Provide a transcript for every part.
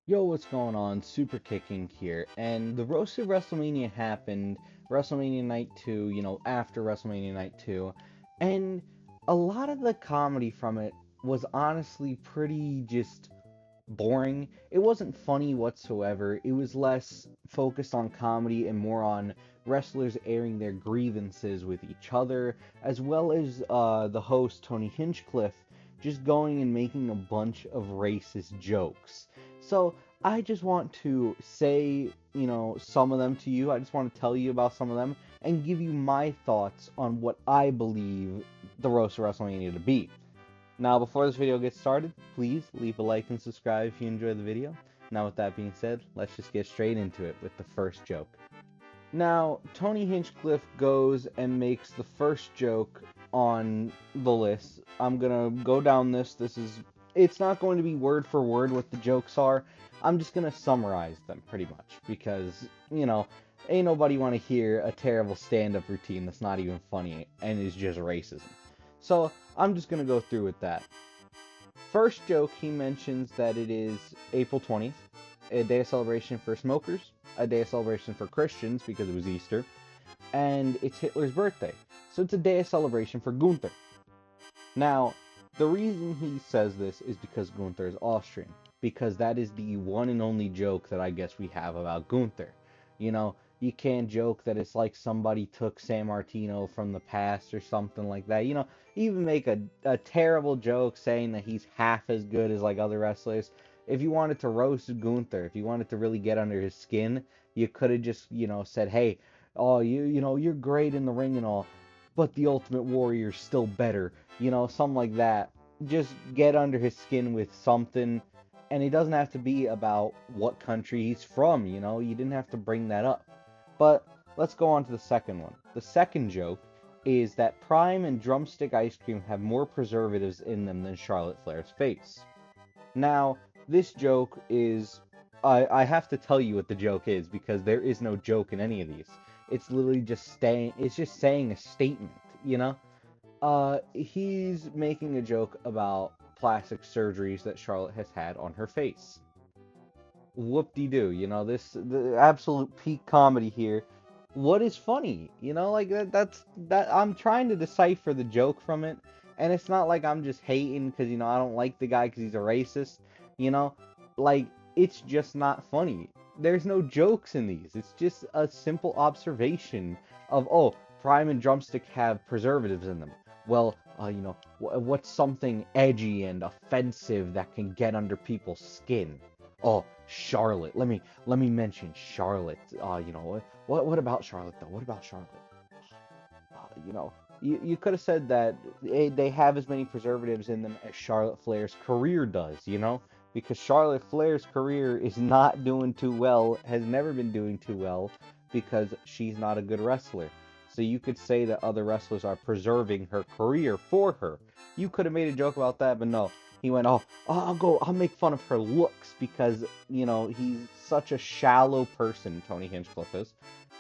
Yo, what's going on? Super Kicking here. And the Roast of WrestleMania happened, WrestleMania Night 2, after WrestleMania Night 2. And a lot of the comedy from it was honestly pretty just boring. It wasn't funny whatsoever. It was less focused on comedy and more on wrestlers airing their grievances with each other, as well as the host, Tony Hinchcliffe, just going and making a bunch of racist jokes. So I just want to say, some of them to you. I just want to tell you about some of them and give you my thoughts on what I believe the roast of WrestleMania to be. Now, before this video gets started, please leave a like and subscribe if you enjoy the video. Now, with that being said, let's just get straight into it with the first joke. Now, Tony Hinchcliffe goes and makes the first joke on the list. I'm gonna go down this. It's not going to be word for word what the jokes are. I'm just gonna summarize them pretty much because, ain't nobody want to hear a terrible stand-up routine that's not even funny and is just racism. So, I'm just gonna go through with that. First joke, he mentions that it is April 20th, a day of celebration for smokers, a day of celebration for Christians because it was Easter, and it's Hitler's birthday. So it's a day of celebration for Gunther. Now, the reason he says this is because Gunther is Austrian, because that is the one and only joke that I guess we have about Gunther. You can't joke that it's like somebody took San Martino from the past or something like that. Even make a terrible joke saying that he's half as good as like other wrestlers. If you wanted to roast Gunther, if you wanted to really get under his skin, you could have just, said, hey, oh, you're great in the ring and all, but the Ultimate Warrior's still better, something like that. Just get under his skin with something, and it doesn't have to be about what country he's from, you didn't have to bring that up. But let's go on to the second one. The second joke is that Prime and Drumstick ice cream have more preservatives in them than Charlotte Flair's face. Now, this joke is. I have to tell you what the joke is because there is no joke in any of these. It's literally it's just saying a statement, He's making a joke about plastic surgeries that Charlotte has had on her face. Whoop-de-doo, the absolute peak comedy here. What is funny? Like that I'm trying to decipher the joke from it, and it's not like I'm just hating because I don't like the guy because he's a racist, you know? Like it's just not funny. There's no jokes in these. It's just a simple observation of, oh, Prime and Drumstick have preservatives in them. Well, what's something edgy and offensive that can get under people's skin? Oh, Charlotte. Let me mention Charlotte. What about Charlotte though? What about Charlotte? You could have said that they have as many preservatives in them as Charlotte Flair's career does, because Charlotte Flair's career is not doing too well, has never been doing too well, because she's not a good wrestler. So you could say that other wrestlers are preserving her career for her. You could have made a joke about that, but no. He went, oh, I'll make fun of her looks because, he's such a shallow person, Tony Hinchcliffe is,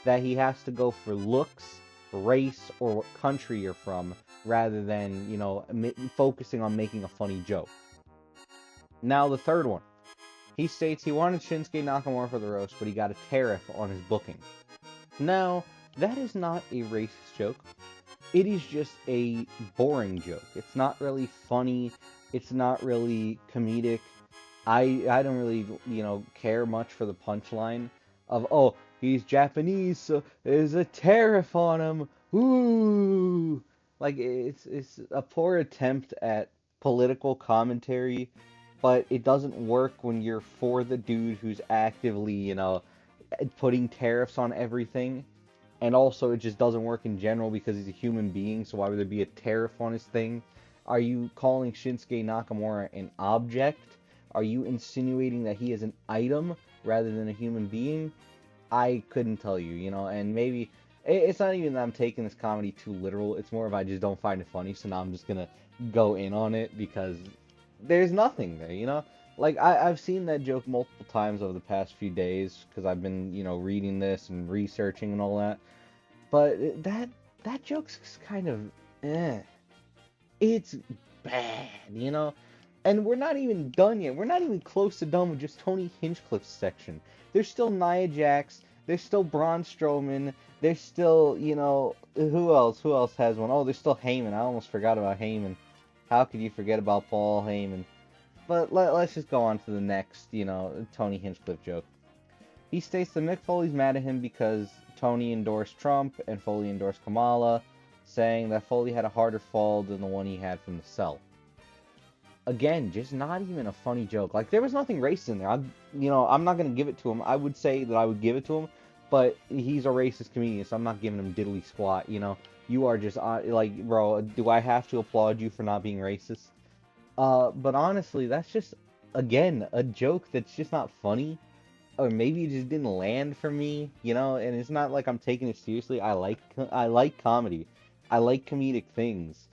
that he has to go for looks, race, or what country you're from, rather than, focusing on making a funny joke. Now, the third one. He states he wanted Shinsuke Nakamura for the roast, but he got a tariff on his booking. Now, that is not a racist joke. It is just a boring joke. It's not really funny. It's not really comedic. I don't really, care much for the punchline of, oh, he's Japanese, so there's a tariff on him. Ooh. Like, it's a poor attempt at political commentary, but it doesn't work when you're for the dude who's actively, putting tariffs on everything. And also, it just doesn't work in general because he's a human being, so why would there be a tariff on his thing? Are you calling Shinsuke Nakamura an object? Are you insinuating that he is an item rather than a human being? I couldn't tell you, and maybe it's not even that I'm taking this comedy too literal. It's more of I just don't find it funny, so now I'm just gonna go in on it because there's nothing there. Like, I've seen that joke multiple times over the past few days because I've been, reading this and researching and all that. But that joke's kind of, eh. It's bad, And we're not even done yet. We're not even close to done with just Tony Hinchcliffe's section. There's still Nia Jax. There's still Braun Strowman. There's still, who else? Who else has one? Oh, there's still Heyman. I almost forgot about Heyman. How could you forget about Paul Heyman? But let's just go on to the next, Tony Hinchcliffe joke. He states that Mick Foley's mad at him because Tony endorsed Trump and Foley endorsed Kamala, saying that Foley had a harder fall than the one he had from the cell. Again, just not even a funny joke. Like, there was nothing racist in there. I'm not going to give it to him. I would say that I would give it to him, but he's a racist comedian, so I'm not giving him diddly squat, You are just, like, bro, do I have to applaud you for not being racist? But honestly, that's just, again, a joke that's just not funny. Or maybe it just didn't land for me, and it's not like I'm taking it seriously. I like comedy. I like comedic things.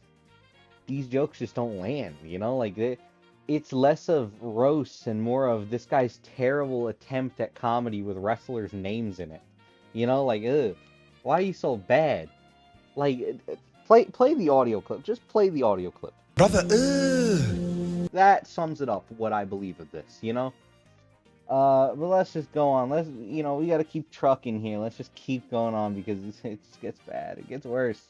These jokes just don't land, like it's less of roasts and more of this guy's terrible attempt at comedy with wrestlers' names in it. Like, ugh, why are you so bad? Like, play the audio clip. Just play the audio clip. Brother, ugh. That sums it up, what I believe of this, But let's just go on. We gotta keep trucking here. Let's just keep going on because it gets bad. It gets worse.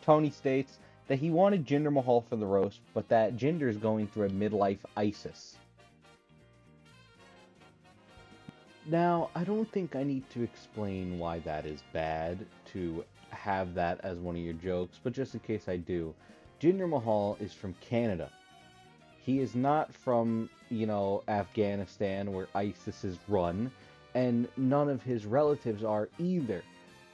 Tony states, that he wanted Jinder Mahal for the roast, but that Jinder's going through a midlife ISIS. Now, I don't think I need to explain why that is bad to have that as one of your jokes, but just in case I do, Jinder Mahal is from Canada. He is not from, Afghanistan where ISIS is run, and none of his relatives are either.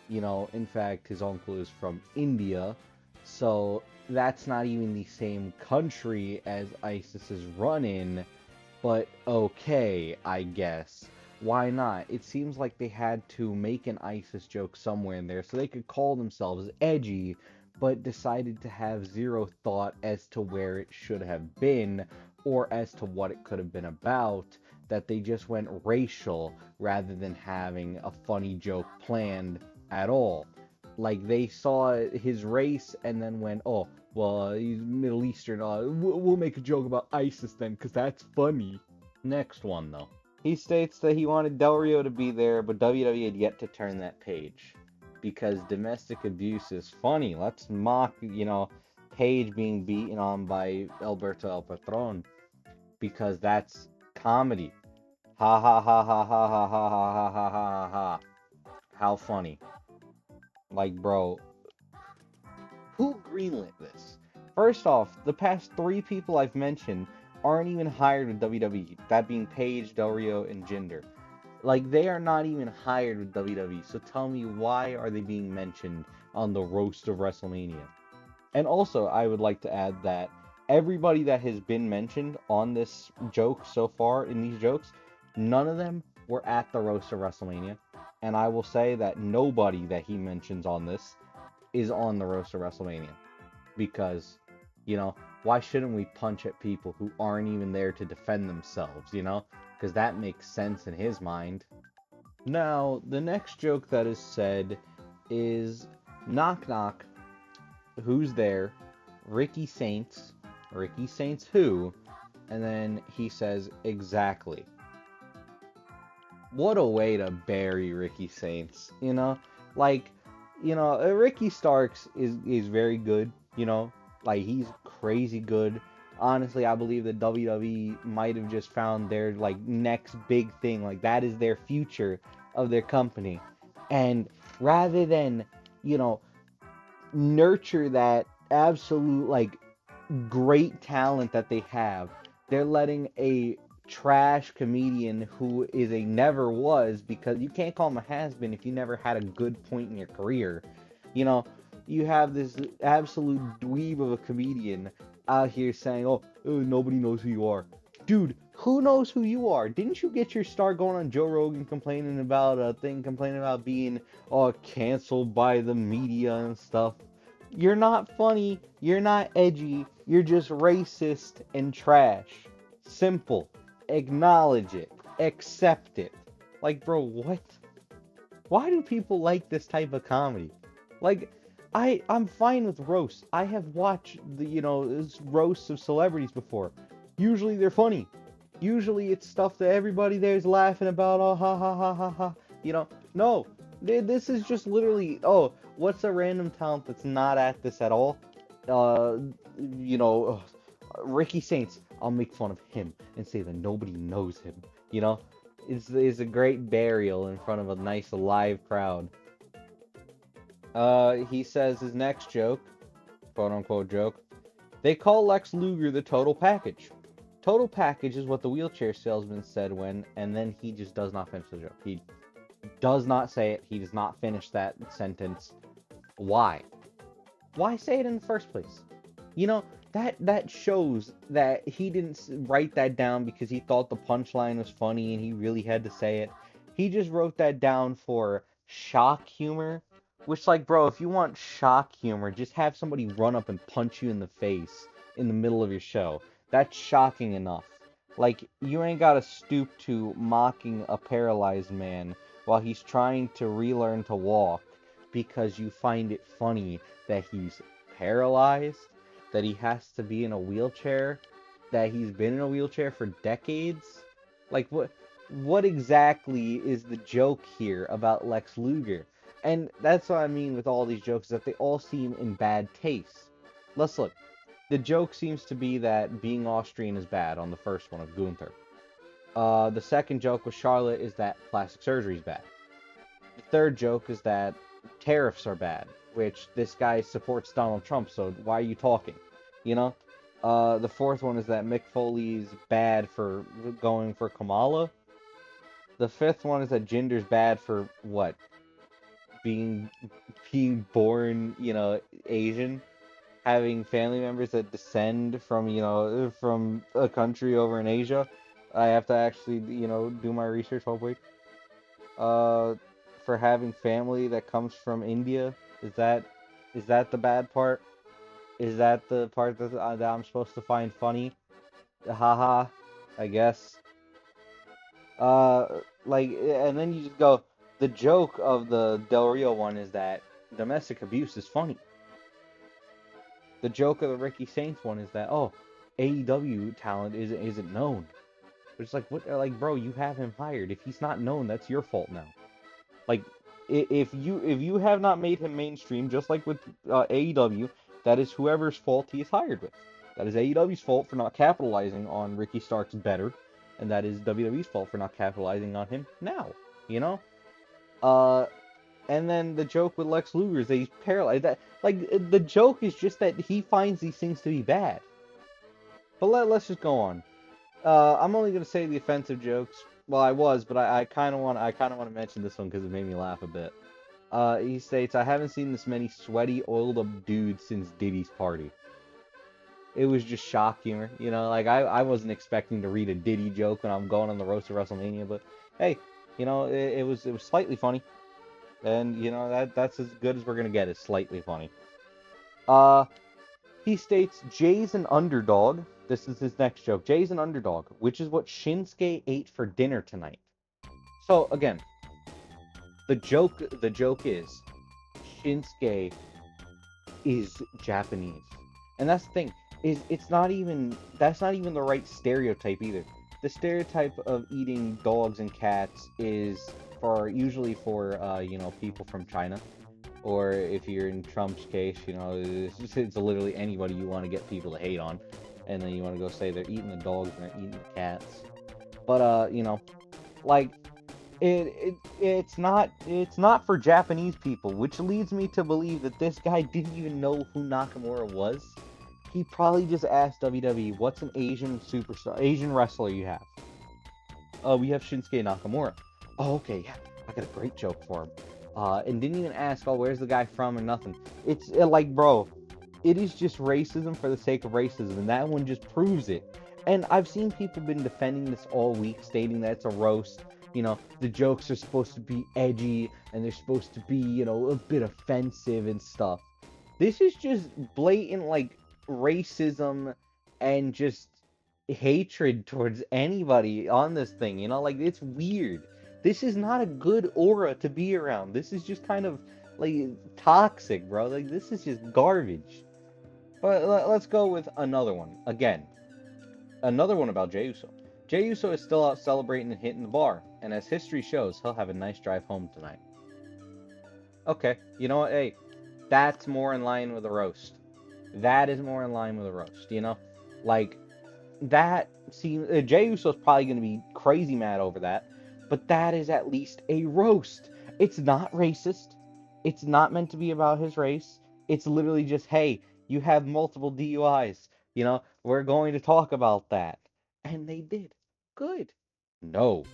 In fact, his uncle is from India, so that's not even the same country as ISIS is run in, but okay, I guess. Why not? It seems like they had to make an ISIS joke somewhere in there so they could call themselves edgy, but decided to have zero thought as to where it should have been, or as to what it could have been about, that they just went racial rather than having a funny joke planned at all. Like, they saw his race and then went, oh, well, he's Middle Eastern, we'll make a joke about ISIS then, because that's funny. Next one, though. He states that he wanted Del Rio to be there, but WWE had yet to turn that page. Because domestic abuse is funny. Let's mock, Paige being beaten on by Alberto El Patron. Because that's comedy. Ha ha ha ha ha ha ha ha ha ha ha ha. How funny. Like, bro, who greenlit this? First off, the past 3 people I've mentioned aren't even hired with WWE. That being Paige, Del Rio, and Jinder. Like, they are not even hired with WWE. So tell me, why are they being mentioned on the roast of WrestleMania? And also, I would like to add that everybody that has been mentioned on this joke so far, in these jokes, none of them were at the roast of WrestleMania. And I will say that nobody that he mentions on this is on the roast of WrestleMania. Because, why shouldn't we punch at people who aren't even there to defend themselves, Because that makes sense in his mind. Now, the next joke that is said is, knock knock, who's there? Ricky Saints. Ricky Saints who? And then he says, exactly. What a way to bury Ricky Saints, Ricky Starks is very good, like, he's crazy good. Honestly, I believe that WWE might have just found their, next big thing, that is their future of their company. And rather than, nurture that absolute, great talent that they have, they're letting a trash comedian who is a never was, because you can't call him a has-been if you never had a good point in your career. You have this absolute dweeb of a comedian out here saying, oh, nobody knows who you are. Dude, who knows who you are? Didn't you get your start going on Joe Rogan complaining about being canceled by the media and stuff? You're not funny, you're not edgy, you're just racist and trash. Simple. Acknowledge it. Accept it. Bro, what? Why do people like this type of comedy? I'm fine with roasts. I have watched the, roasts of celebrities before. Usually they're funny. Usually it's stuff that everybody there's laughing about. Oh, ha ha ha ha ha. No. This is just literally, oh, what's a random talent that's not at this at all? Uh, you know, Ricky Saints. I'll make fun of him and say that nobody knows him. You know, it's a great burial in front of a nice live crowd. He says his next joke, quote unquote joke, they call Lex Luger the total package. Total package is what the wheelchair salesman said when, and then he just does not finish the joke. He does not say it. He does not finish that sentence. Why? Why say it in the first place? That shows that he didn't write that down because he thought the punchline was funny and he really had to say it. He just wrote that down for shock humor, which, like, bro, if you want shock humor, just have somebody run up and punch you in the face in the middle of your show. That's shocking enough. Like, you ain't gotta stoop to mocking a paralyzed man while he's trying to relearn to walk because you find it funny that he's paralyzed, that he has to be in a wheelchair, that he's been in a wheelchair for decades. Like, what exactly is the joke here about Lex Luger? And that's what I mean with all these jokes, that they all seem in bad taste. Let's look. The joke seems to be that being Austrian is bad on the first one of Gunther. The second joke with Charlotte is that plastic surgery is bad. The third joke is that tariffs are bad, which this guy supports Donald Trump, so why are you talking? You know? The fourth one is that Mick Foley's bad for going for Kamala. The fifth one is that Jinder's bad for what? Being born, Asian, having family members that descend from, from a country over in Asia. I have to actually, do my research hopefully. Uh, for having family that comes from India. Is that the bad part? Is that the part that I'm supposed to find funny? Haha, I guess. And then you just go. The joke of the Del Rio one is that domestic abuse is funny. The joke of the Ricky Saints one is that, oh, AEW talent isn't known. But it's like, what? Like, bro, you have him hired. If he's not known, that's your fault now. Like, if you have not made him mainstream, just like with AEW, that is whoever's fault he is hired with. That is AEW's fault for not capitalizing on Ricky Stark's better, and that is WWE's fault for not capitalizing on him now. You know? Uh, and then the joke with Lex Luger is that he's paralyzed. The joke is just that he finds these things to be bad. But let's just go on. I'm only gonna say the offensive jokes. Well, I was, but I kind of want to mention this one because it made me laugh a bit. He states, "I haven't seen this many sweaty, oiled-up dudes since Diddy's party." It was just shock humor, Like, I wasn't expecting to read a Diddy joke when I'm going on the roast of WrestleMania, but hey, it was slightly funny, and that's as good as we're gonna get. Is slightly funny. Uh, he states, "Jay's an underdog." This is his next joke. "Jay's an underdog, which is what Shinsuke ate for dinner tonight." So again, the joke is Shinsuke is Japanese. And that's the thing, is that's not even the right stereotype either. The stereotype of eating dogs and cats is usually for people from China. Or if you're in Trump's case, it's literally anybody you want to get people to hate on. And then you want to go say they're eating the dogs and they're eating the cats. But like it's not for Japanese people, which leads me to believe that this guy didn't even know who Nakamura was. He probably just asked WWE, "What's an Asian superstar, Asian wrestler you have?" "Oh, we have Shinsuke Nakamura." "Oh, okay, yeah, I got a great joke for him." And didn't even ask, "Oh, where's the guy from?" or nothing. It's like, bro, it is just racism for the sake of racism, and that one just proves it. And I've seen people been defending this all week, stating that it's a roast. The jokes are supposed to be edgy, and they're supposed to be, a bit offensive and stuff. This is just blatant, like, racism and just hatred towards anybody on this thing, like, it's weird. This is not a good aura to be around. This is just kind of Like, toxic, bro. Like, this is just garbage. But let's go with another one. Again, another one about Jey Uso. Jey Uso is still out celebrating and hitting the bar, and as history shows, he'll have a nice drive home tonight. Okay, you know what? Hey, that's more in line with a roast. That is more in line with a roast, you know? Like, that seems. Jey Uso's probably going to be crazy mad over that, but that is at least a roast. It's not racist. It's not meant to be about his race. It's literally just, hey, you have multiple DUIs. You know, we're going to talk about that. And they did. Good. No.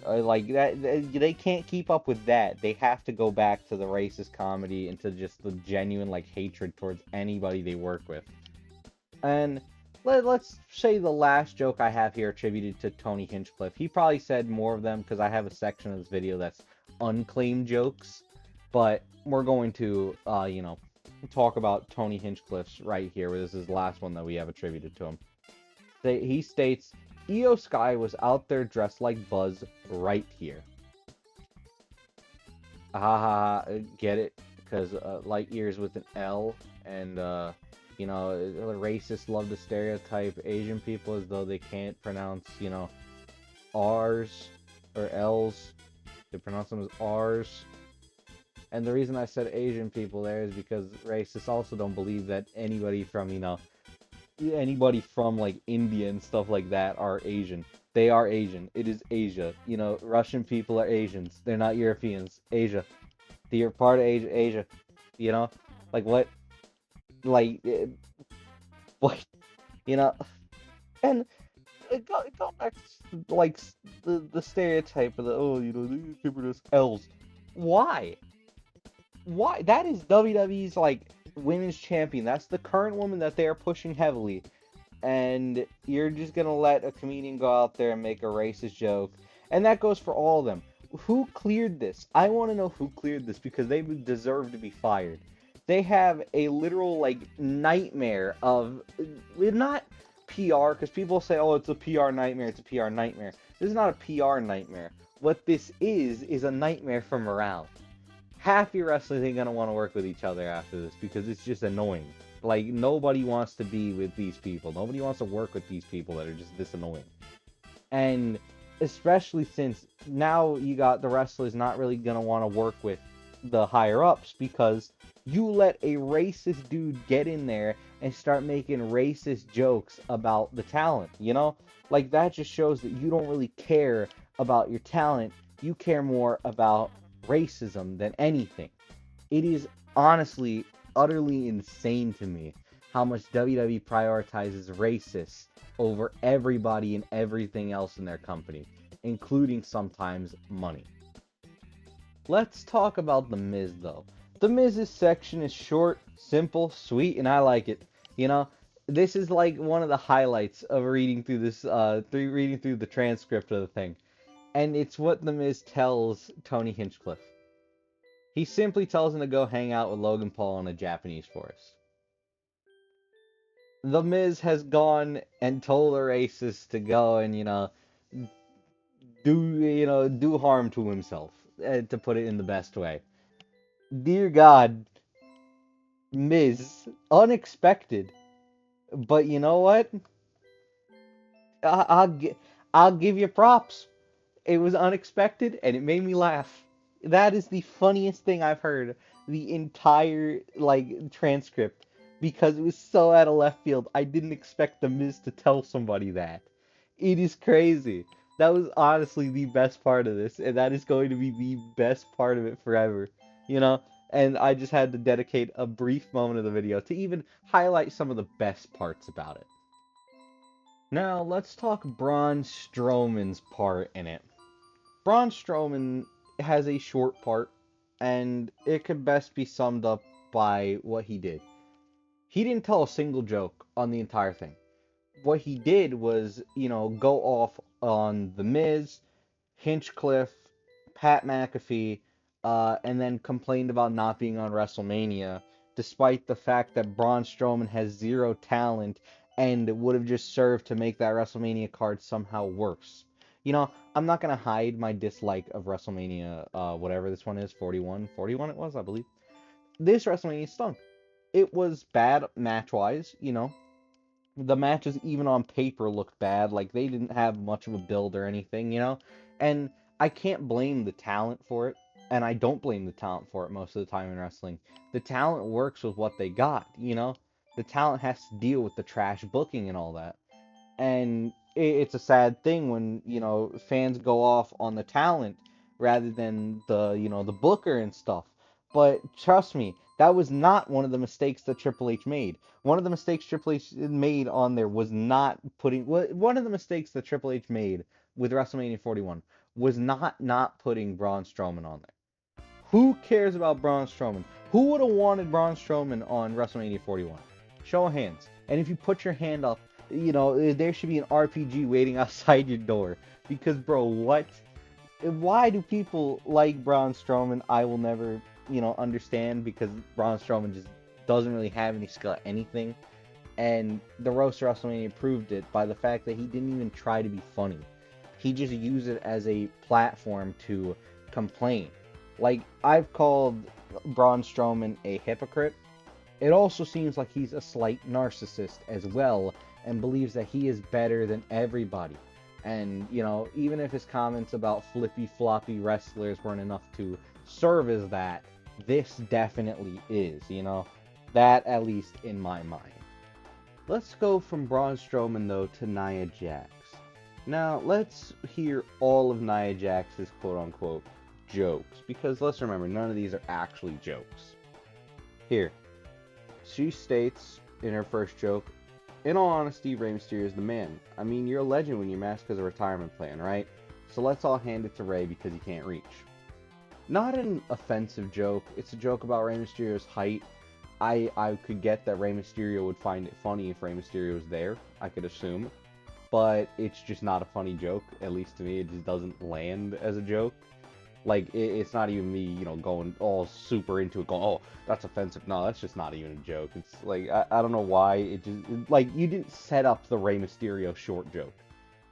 Like that, they can't keep up with that. They have to go back to the racist comedy and to just the genuine like hatred towards anybody they work with. And let's say the last joke I have here attributed to Tony Hinchcliffe. He probably said more of them because I have a section of this video that's unclaimed jokes. But we're going to, talk about Tony Hinchcliffe's right here. Where this is the last one that we have attributed to him. He states, Io Sky was out there dressed like Buzz right here. Ha get it? Because light years with an L, and racists love to stereotype Asian people as though they can't pronounce, R's or L's. They pronounce them as R's. And the reason I said Asian people there is because racists also don't believe that anybody from, like India and stuff like that are Asian. They are Asian. It is Asia. Russian people are Asians. They're not Europeans. Asia. You're part of Asia. Like what? Like what? You know? And go back to, like the stereotype of the people are just L's. Why? Why? That is WWE's like women's champion. That's the current woman that they are pushing heavily. And you're just gonna let a comedian go out there and make a racist joke. And that goes for all of them. Who cleared this? I want to know who cleared this because they would deserve to be fired. They have a literal like nightmare of not PR because people say, "Oh, it's a PR nightmare. It's a PR nightmare." This is not a PR nightmare. What this is a nightmare for morale. Half your wrestlers ain't gonna want to work with each other after this because it's just annoying. Like nobody wants to be with these people. Nobody wants to work with these people that are just this annoying. And especially since now you got the wrestlers not really gonna want to work with the higher ups because you let a racist dude get in there and start making racist jokes about the talent, Like that just shows that you don't really care about your talent. You care more about racism than anything. It is honestly utterly insane to me how much WWE prioritizes racists over everybody and everything else in their company, including sometimes money. Let's talk about The Miz though. The Miz's section is short, simple, sweet, and I like it. This is like one of the highlights of reading through this, reading through the transcript of the thing. And it's what The Miz tells Tony Hinchcliffe. He simply tells him to go hang out with Logan Paul in a Japanese forest. The Miz has gone and told a racist to go and, do harm to himself, to put it in the best way. Dear God, Miz, unexpected. But you know what? I'll give you props. It was unexpected and it made me laugh. That is the funniest thing I've heard the entire like transcript because it was so out of left field. I didn't expect the Miz to tell somebody that. It is crazy. That was honestly the best part of this, and that is going to be the best part of it forever. You know? And I just had to dedicate a brief moment of the video to even highlight some of the best parts about it. Now, let's talk Braun Strowman's part in it. Braun Strowman has a short part, and it could best be summed up by what he did. He didn't tell a single joke on the entire thing. What he did was, go off on The Miz, Hinchcliffe, Pat McAfee, and then complained about not being on WrestleMania, despite the fact that Braun Strowman has zero talent and would have just served to make that WrestleMania card somehow worse. I'm not going to hide my dislike of WrestleMania, whatever this one is, 41 it was, I believe. This WrestleMania stunk. It was bad match-wise, The matches, even on paper, looked bad. Like, they didn't have much of a build or anything. And I can't blame the talent for it. And I don't blame the talent for it most of the time in wrestling. The talent works with what they got. The talent has to deal with the trash booking and all that. And it's a sad thing when fans go off on the talent rather than the booker and stuff. But trust me, that was not one of the mistakes that Triple H made. One of the mistakes Triple H made on there was not putting one of the mistakes that Triple H made with WrestleMania 41 was not putting Braun Strowman on there. Who cares about Braun Strowman? Who would have wanted Braun Strowman on WrestleMania 41? Show of hands. And if you put your hand up, there should be an RPG waiting outside your door. Because, bro, what? Why do people like Braun Strowman? I will never, understand, because Braun Strowman just doesn't really have any skill at anything. And the roast of WrestleMania proved it by the fact that he didn't even try to be funny. He just used it as a platform to complain. Like, I've called Braun Strowman a hypocrite. It also seems like he's a slight narcissist as well, and believes that he is better than everybody. And, even if his comments about flippy floppy wrestlers weren't enough to serve as that, this definitely is. That, at least in my mind. Let's go from Braun Strowman, though, to Nia Jax. Now, let's hear all of Nia Jax's quote-unquote jokes, because let's remember, none of these are actually jokes. Here, she states in her first joke, "In all honesty, Rey Mysterio is the man. I mean, you're a legend when your mask is a retirement plan, right? So let's all hand it to Rey because he can't reach." Not an offensive joke. It's a joke about Rey Mysterio's height. I could get that Rey Mysterio would find it funny if Rey Mysterio was there. I could assume. But it's just not a funny joke. At least to me, it just doesn't land as a joke. Like, it's not even me, going all super into it, going, oh, that's offensive. No, that's just not even a joke. It's like, I don't know why. Like, you didn't set up the Rey Mysterio short joke.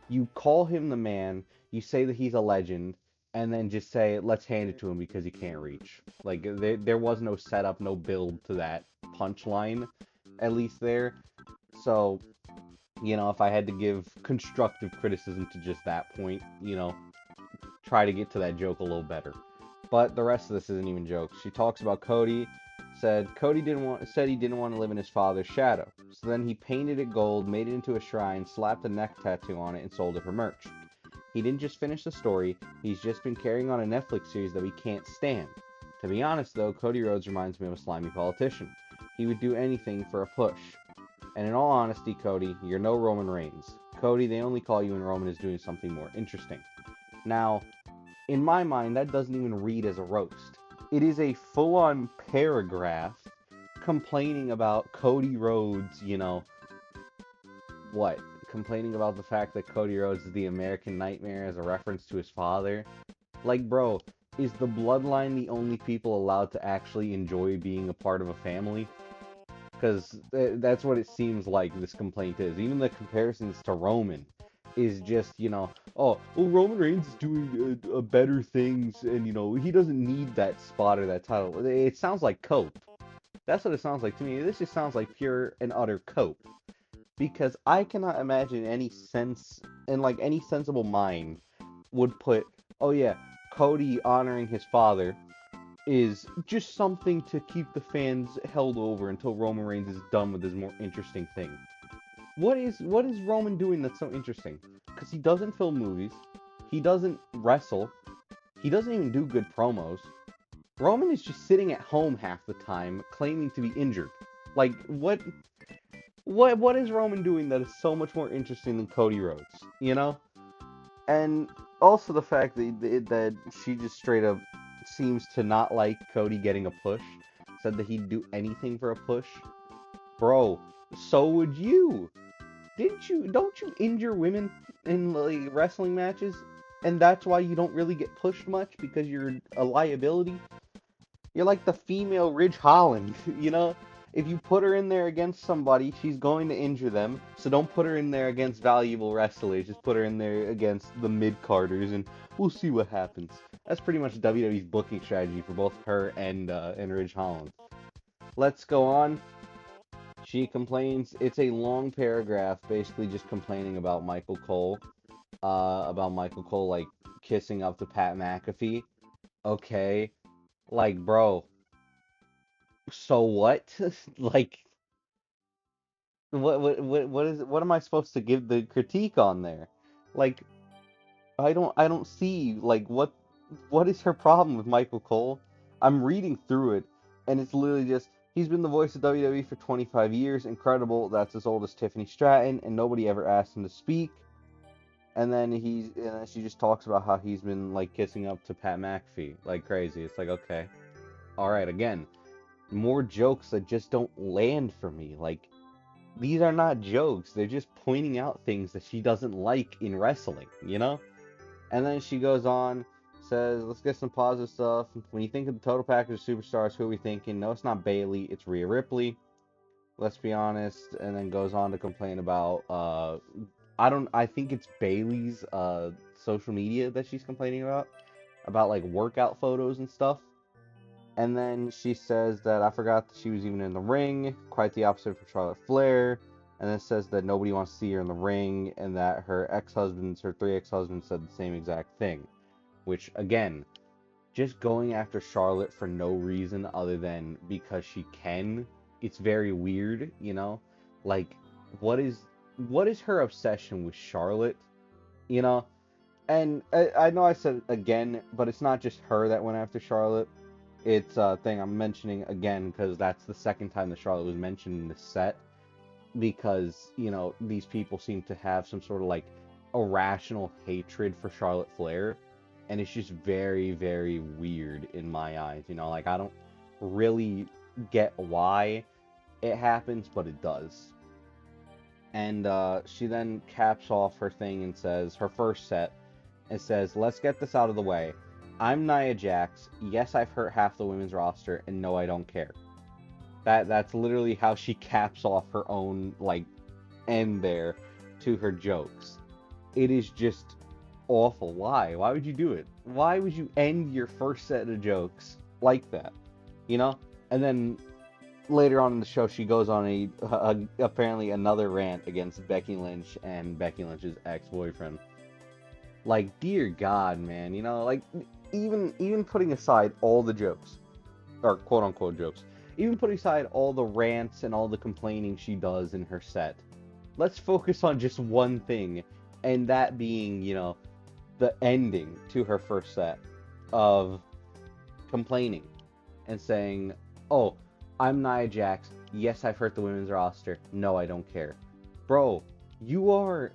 You call him the man, you say that he's a legend, and then just say, let's hand it to him because he can't reach. Like, there was no setup, no build to that punchline, at least there. So, if I had to give constructive criticism to just that point, try to get to that joke a little better. But the rest of this isn't even jokes. She talks about Cody, said he didn't want to live in his father's shadow. So then he painted it gold, made it into a shrine, slapped a neck tattoo on it, and sold it for merch. He didn't just finish the story, he's just been carrying on a Netflix series that we can't stand. To be honest though, Cody Rhodes reminds me of a slimy politician. He would do anything for a push. And in all honesty, Cody, you're no Roman Reigns. Cody, they only call you when Roman is doing something more interesting. Now, in my mind, that doesn't even read as a roast. It is a full-on paragraph complaining about Cody Rhodes, complaining about the fact that Cody Rhodes is the American Nightmare as a reference to his father. Like, bro, is the bloodline the only people allowed to actually enjoy being a part of a family? Because that's what it seems like this complaint is. Even the comparisons to Roman is just, oh, well, Roman Reigns is doing better things, and, he doesn't need that spot or that title. It sounds like cope. That's what it sounds like to me. This just sounds like pure and utter cope. Because I cannot imagine any sense, and like any sensible mind would put, oh yeah, Cody honoring his father is just something to keep the fans held over until Roman Reigns is done with his more interesting thing. What is Roman doing that's so interesting? Because he doesn't film movies, he doesn't wrestle, he doesn't even do good promos. Roman is just sitting at home half the time, claiming to be injured. Like, what is Roman doing that is so much more interesting than Cody Rhodes, And also the fact that she just straight up seems to not like Cody getting a push, said that he'd do anything for a push. Bro, so would you. Don't you injure women in like wrestling matches? And that's why you don't really get pushed much, because you're a liability? You're like the female Ridge Holland, If you put her in there against somebody, she's going to injure them. So don't put her in there against valuable wrestlers. Just put her in there against the mid-carders, and we'll see what happens. That's pretty much WWE's booking strategy for both her and Ridge Holland. Let's go on. She complains. It's a long paragraph, basically just complaining about Michael Cole. About Michael Cole like kissing up to Pat McAfee. Okay, like bro. So what? Like what am I supposed to give the critique on there? Like I don't see like what is her problem with Michael Cole? I'm reading through it and it's literally just he's been the voice of WWE for 25 years, incredible. That's as old as Tiffany Stratton and nobody ever asked him to speak. And then she just talks about how he's been like kissing up to Pat McAfee like crazy. It's like okay, all right, again, more jokes that just don't land for me. Like these are not jokes. They're just pointing out things that she doesn't like in wrestling, you know? And then she goes on, says, let's get some positive stuff. When you think of the total package of superstars, who are we thinking? No, it's not Bayley, it's Rhea Ripley. Let's be honest. And then goes on to complain about, I think it's Bayley's social media that she's complaining about like workout photos and stuff. And then she says that I forgot that she was even in the ring, quite the opposite from Charlotte Flair. And then says that nobody wants to see her in the ring, and that her 3 ex-husbands said the same exact thing. Which, again, just going after Charlotte for no reason other than because she can, it's very weird, you know? Like, what is her obsession with Charlotte, you know? And I know I said again, but it's not just her that went after Charlotte. It's a thing I'm mentioning again because that's the second time that Charlotte was mentioned in the set. Because, you know, these people seem to have some sort of like irrational hatred for Charlotte Flair. And it's just very, very weird in my eyes. You know, like I don't really get why it happens, but it does. And she then caps off her thing and says, her first set, and says, let's get this out of the way. I'm Nia Jax. Yes, I've hurt half the women's roster, and no, I don't care. That's literally how she caps off her own like end there to her jokes. It is just awful. Why? Why would you do it? Why would you end your first set of jokes like that? You know? And then later on in the show, she goes on apparently another rant against Becky Lynch and Becky Lynch's ex-boyfriend. Like, dear God, man, you know, like even putting aside all the jokes, or quote unquote jokes, even putting aside all the rants and all the complaining she does in her set, let's focus on just one thing, and that being, you know, the ending to her first set of complaining and saying, oh, I'm Nia Jax. Yes, I've hurt the women's roster. No, I don't care. Bro, you are,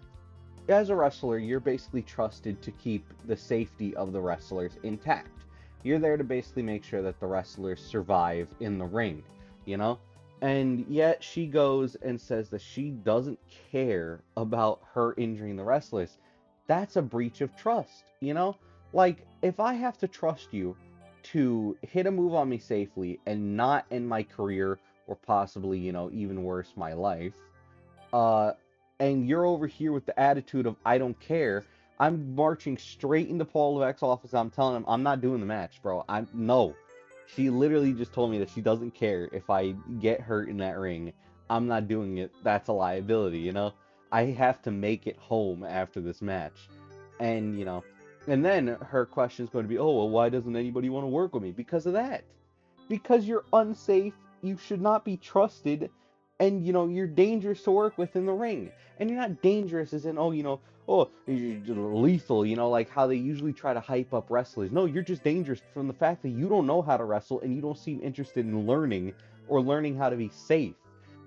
as a wrestler, you're basically trusted to keep the safety of the wrestlers intact. You're there to basically make sure that the wrestlers survive in the ring, you know? And yet she goes and says that she doesn't care about her injuring the wrestlers. That's a breach of trust, you know? Like, if I have to trust you to hit a move on me safely and not end my career or possibly, you know, even worse, my life, uh, and you're over here with the attitude of I don't care, I'm marching straight into Paul Levesque's office. I'm telling him I'm not doing the match, bro. I'm no. She literally just told me that she doesn't care if I get hurt in that ring. I'm not doing it. That's a liability, you know. I have to make it home after this match, and you know, and then her question is going to be, oh well, why doesn't anybody want to work with me? Because of that. Because you're unsafe. You should not be trusted, and you know you're dangerous to work with in the ring. And you're not dangerous as in, oh, you know, oh, you're lethal, you know, like how they usually try to hype up wrestlers. No, you're just dangerous from the fact that you don't know how to wrestle and you don't seem interested in learning or learning how to be safe.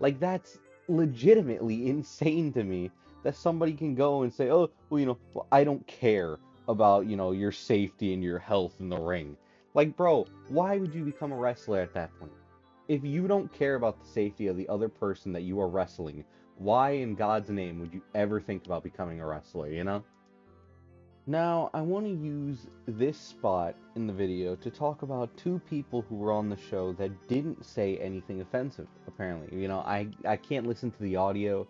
Like, that's legitimately insane to me that somebody can go and say, oh, well, you know, well, I don't care about, you know, your safety and your health in the ring. Like, bro, why would you become a wrestler at that point? If you don't care about the safety of the other person that you are wrestling, why in God's name would you ever think about becoming a wrestler, you know? Now, I want to use this spot in the video to talk about two people who were on the show that didn't say anything offensive, apparently. I can't listen to the audio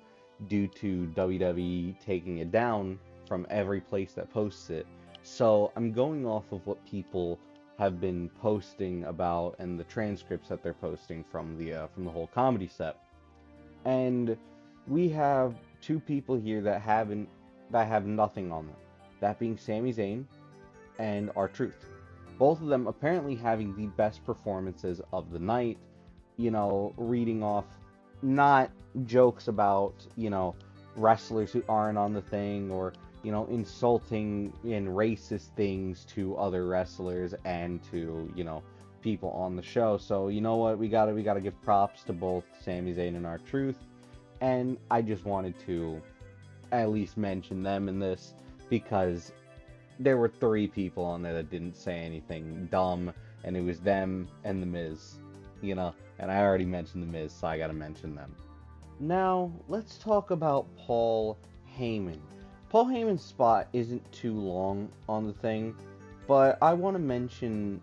due to WWE taking it down from every place that posts it. So I'm going off of what people have been posting about and the transcripts that they're posting from the whole comedy set. And we have two people here that have nothing on them. That being Sami Zayn and R-Truth. Both of them apparently having the best performances of the night, reading off not jokes about, wrestlers who aren't on the thing or, insulting and racist things to other wrestlers and to, people on the show. So, you know what? We got to give props to both Sami Zayn and R-Truth, and I just wanted to at least mention them in this because there were three people on there that didn't say anything dumb, and it was them and The Miz, and I already mentioned The Miz, so I gotta mention them. Now, let's talk about Paul Heyman. Paul Heyman's spot isn't too long on the thing, but I want to mention,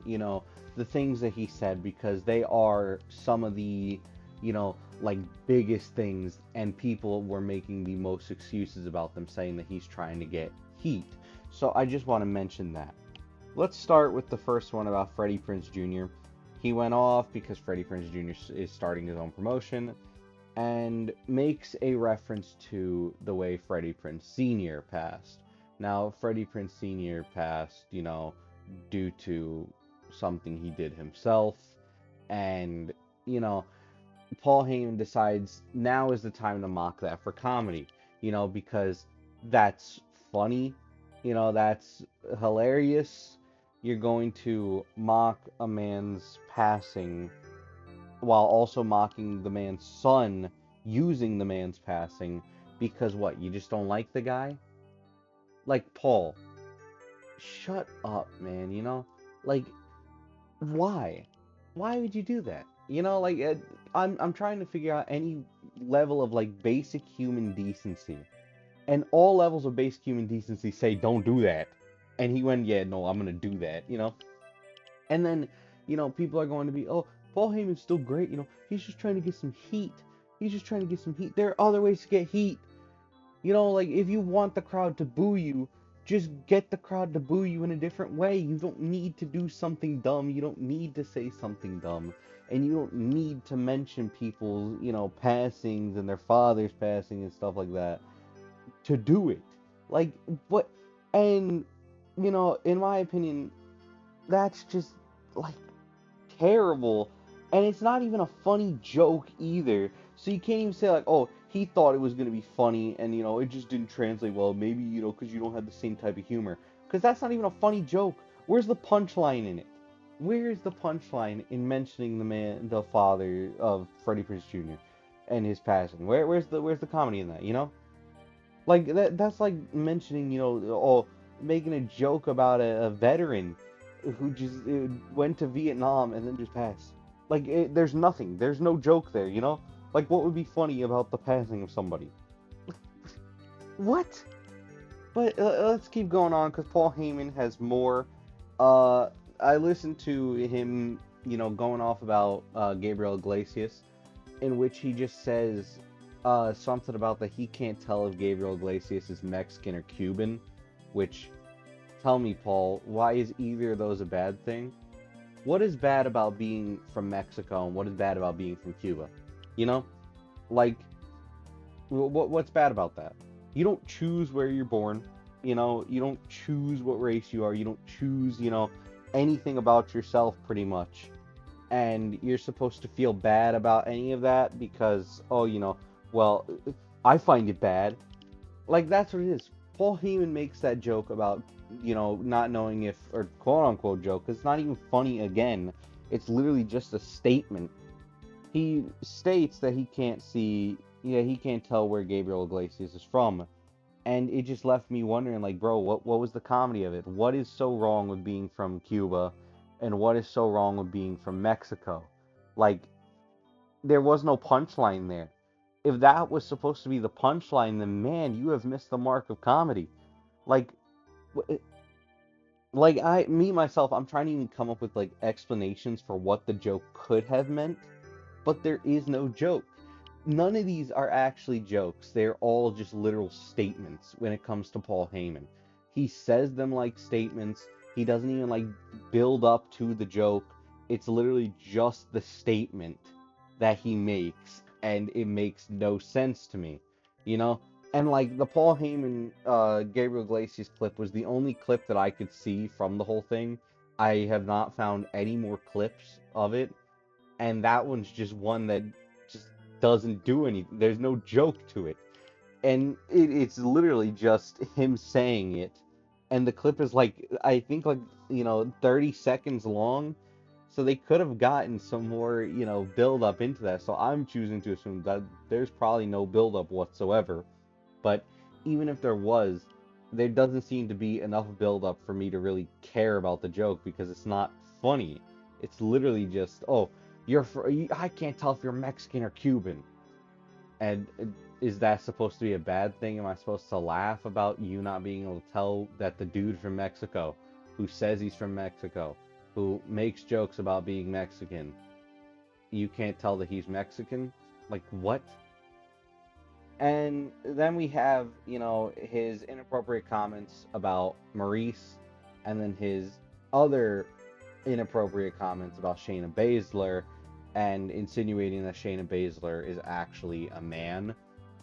the things that he said because they are some of the, you know, like biggest things, and people were making the most excuses about them, saying that he's trying to get heat. So I just want to mention that. Let's start with the first one about Freddie Prinze Jr. He went off because Freddie Prinze Jr. is starting his own promotion and makes a reference to the way Freddie Prinze Sr. passed. Now, Freddie Prinze Sr. passed, due to something he did himself, and, you know, Paul Heyman decides now is the time to mock that for comedy, because that's funny, that's hilarious. You're going to mock a man's passing while also mocking the man's son using the man's passing because what? You just don't like the guy? Like, Paul, shut up, man, Like, why? Why would you do that? I'm trying to figure out any level of like basic human decency. And all levels of basic human decency say don't do that. And he went, "Yeah, no, I'm going to do that." And then, people are going to be, "Oh, Paul Heyman's still great, he's just trying to get some heat. He's just trying to get some heat." There are other ways to get heat. Like if you want the crowd to boo you, just get the crowd to boo you in a different way. You don't need to do something dumb. You don't need to say something dumb. And you don't need to mention people's, passings and their father's passing and stuff like that to do it. Like, what? And, in my opinion, that's just, like, terrible, and it's not even a funny joke either. So you can't even say like, "Oh, he thought it was gonna be funny, and it just didn't translate well. Maybe because you don't have the same type of humor." Because that's not even a funny joke. Where's the punchline in it? Where's the punchline in mentioning the father of Freddie Prinze Jr. and his passing? Where's the comedy in that? Like that's like mentioning, making a joke about a veteran who just went to Vietnam and then just passed. Like there's nothing. There's no joke there. Like what would be funny about the passing of somebody? What? But let's keep going on because Paul Heyman has more. I listened to him, going off about Gabriel Iglesias, in which he just says something about that he can't tell if Gabriel Iglesias is Mexican or Cuban, which, tell me, Paul, why is either of those a bad thing? What is bad about being from Mexico and what is bad about being from Cuba? You know? Like, what's bad about that? You don't choose where you're born, you don't choose what race you are, you don't choose, anything about yourself pretty much. And you're supposed to feel bad about any of that because, oh, well, I find it bad. Like, that's what it is. Paul Heyman makes that joke about, not knowing if, or quote unquote joke, 'cause it's not even funny again. It's literally just a statement. He states that he can't see, yeah, he can't tell where Gabriel Iglesias is from. And it just left me wondering, like, bro, what was the comedy of it? What is so wrong with being from Cuba? And what is so wrong with being from Mexico? Like, there was no punchline there. If that was supposed to be the punchline, then man, you have missed the mark of comedy. Like, Like myself, I'm trying to even come up with like explanations for what the joke could have meant, but there is no joke. None of these are actually jokes. They're all just literal statements when it comes to Paul Heyman. He says them like statements. He doesn't even like build up to the joke. It's literally just the statement that he makes, and it makes no sense to me, you know? And like the Paul Heyman Gabriel Iglesias clip was the only clip that I could see from the whole thing. I have not found any more clips of it, and that one's just one that just doesn't do anything. There's no joke to it, and it's literally just him saying it, and the clip is like I think like 30 seconds long, so they could have gotten some more build up into that. So I'm choosing to assume that there's probably no build up whatsoever. But even if there was, there doesn't seem to be enough build up for me to really care about the joke because it's not funny. It's literally just, oh, I can't tell if you're Mexican or Cuban. And is that supposed to be a bad thing? Am I supposed to laugh about you not being able to tell that the dude from Mexico, who says he's from Mexico, who makes jokes about being Mexican, you can't tell that he's Mexican? Like, what? And then we have, his inappropriate comments about Maurice, and then his other inappropriate comments about Shayna Baszler, and insinuating that Shayna Baszler is actually a man,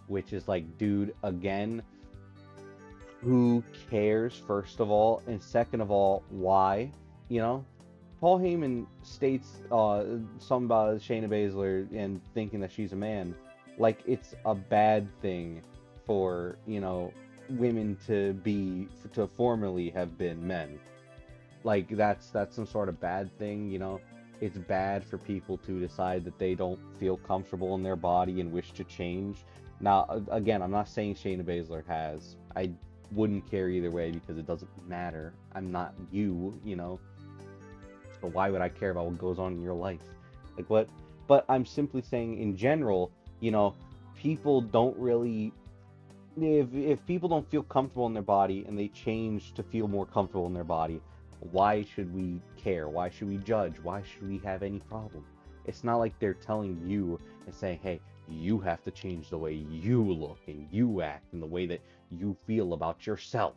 which is like, dude, again, who cares, first of all, and second of all, why? You know? Paul Heyman states something about Shayna Baszler and thinking that she's a man, like it's a bad thing for women to formerly have been men. Like that's some sort of bad thing. It's bad for people to decide that they don't feel comfortable in their body and wish to change. Now, again, I'm not saying Shayna Baszler has. I wouldn't care either way because it doesn't matter. I'm not you. So why would I care about what goes on in your life? Like what? But I'm simply saying in general, people don't really if people don't feel comfortable in their body and they change to feel more comfortable in their body, why should we care? Why should we judge? Why should we have any problem? It's not like they're telling you and saying, "Hey, you have to change the way you look and you act and the way that you feel about yourself."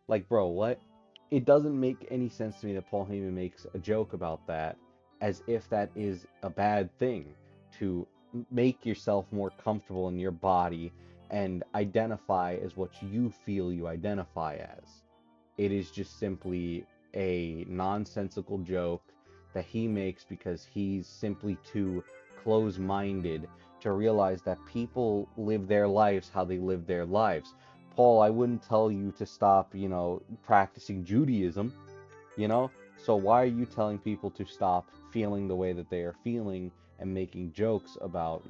Like, bro, what? It doesn't make any sense to me that Paul Heyman makes a joke about that as if that is a bad thing to make yourself more comfortable in your body and identify as what you feel you identify as. It is just simply a nonsensical joke that he makes because he's simply too close minded to realize that people live their lives how they live their lives. Paul, I wouldn't tell you to stop, practicing Judaism, you know? So why are you telling people to stop feeling the way that they are feeling and making jokes about,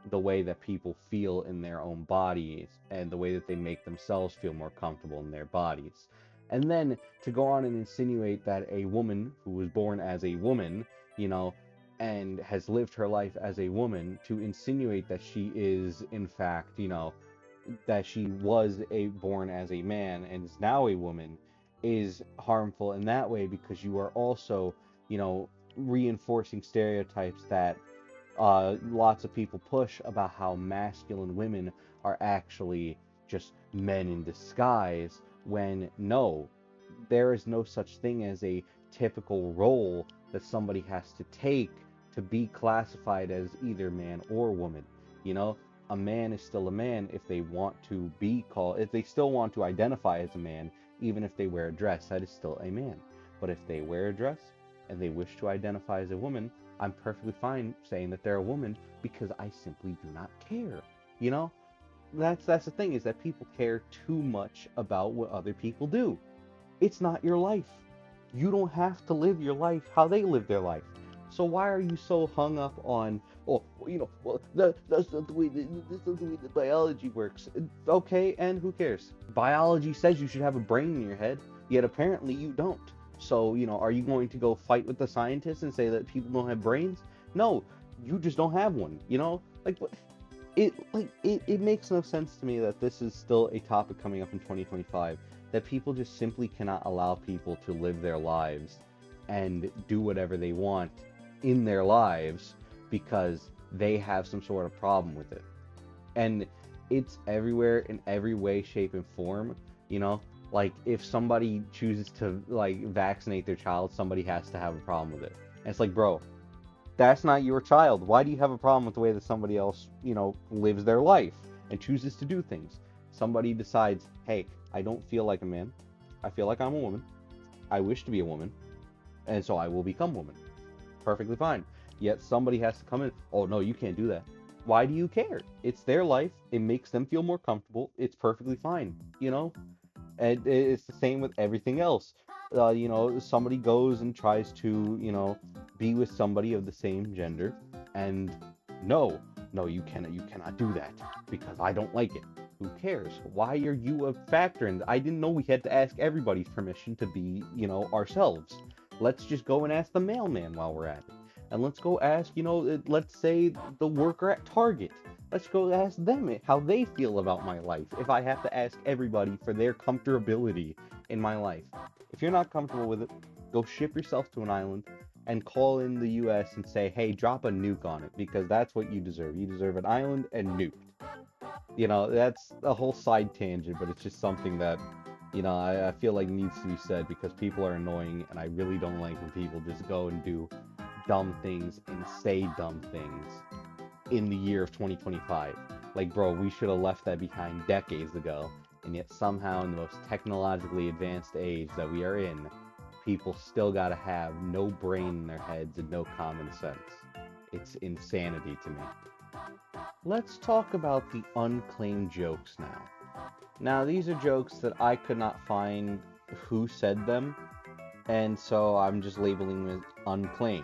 the way that people feel in their own bodies and the way that they make themselves feel more comfortable in their bodies? And then to go on and insinuate that a woman who was born as a woman, you know, and has lived her life as a woman, to insinuate that she is in fact, that she was born as a man and is now a woman is harmful in that way because you are also, reinforcing stereotypes that lots of people push about how masculine women are actually just men in disguise, when no, there is no such thing as a typical role that somebody has to take to be classified as either man or woman. You know, a man is still a man if they want to be called, if they still want to identify as a man, even if they wear a dress, that is still a man. But if they wear a dress and they wish to identify as a woman, I'm perfectly fine saying that they're a woman because I simply do not care. You know, that's the thing, is that people care too much about what other people do. It's not your life. You don't have to live your life how they live their life. So why are you so hung up on, oh, well, that's not the way that's not the way that biology works? Okay, and who cares? Biology says you should have a brain in your head, yet apparently you don't. So, are you going to go fight with the scientists and say that people don't have brains? No, you just don't have one, Like, what? It makes no sense to me that this is still a topic coming up in 2025. that people just simply cannot allow people to live their lives and do whatever they want in their lives because they have some sort of problem with it. And it's everywhere in every way, shape, and form, you know? Like, if somebody chooses to, like, vaccinate their child, somebody has to have a problem with it. And it's like, bro, that's not your child. Why do you have a problem with the way that somebody else, lives their life and chooses to do things? Somebody decides, hey, I don't feel like a man. I feel like I'm a woman. I wish to be a woman. And so I will become a woman. Perfectly fine. Yet somebody has to come in, oh, no, you can't do that. Why do you care? It's their life. It makes them feel more comfortable. It's perfectly fine, And it's the same with everything else. Somebody goes and tries to, be with somebody of the same gender, and no, no, you cannot do that because I don't like it. Who cares? Why are you a factor? And I didn't know we had to ask everybody's permission to be, ourselves. Let's just go and ask the mailman while we're at it. And let's go ask, let's say the worker at Target. Let's go ask them how they feel about my life if I have to ask everybody for their comfortability in my life. If you're not comfortable with it, go ship yourself to an island and call in the US and say, hey, drop a nuke on it because that's what you deserve. You deserve an island and nuked. That's a whole side tangent, but it's just something that, I feel like needs to be said because people are annoying and I really don't like when people just go and do dumb things and say dumb things in the year of 2025. Like, bro, we should have left that behind decades ago, and yet somehow in the most technologically advanced age that we are in, people still gotta have no brain in their heads and no common sense. It's insanity to me. Let's talk about the unclaimed jokes now. Now, these are jokes that I could not find who said them, and so I'm just labeling them as unclaimed.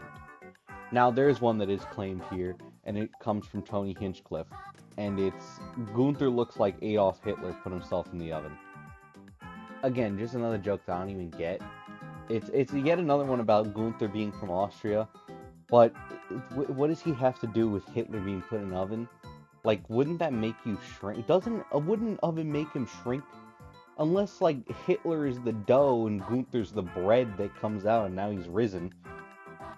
Now, there's one that is claimed here, and it comes from Tony Hinchcliffe, and it's Gunther looks like Adolf Hitler put himself in the oven. Again, just another joke that I don't even get. It's yet another one about Gunther being from Austria, but what does he have to do with Hitler being put in an oven? Like, wouldn't that make you shrink? Wouldn't an oven make him shrink? Unless, like, Hitler is the dough and Gunther's the bread that comes out and now he's risen.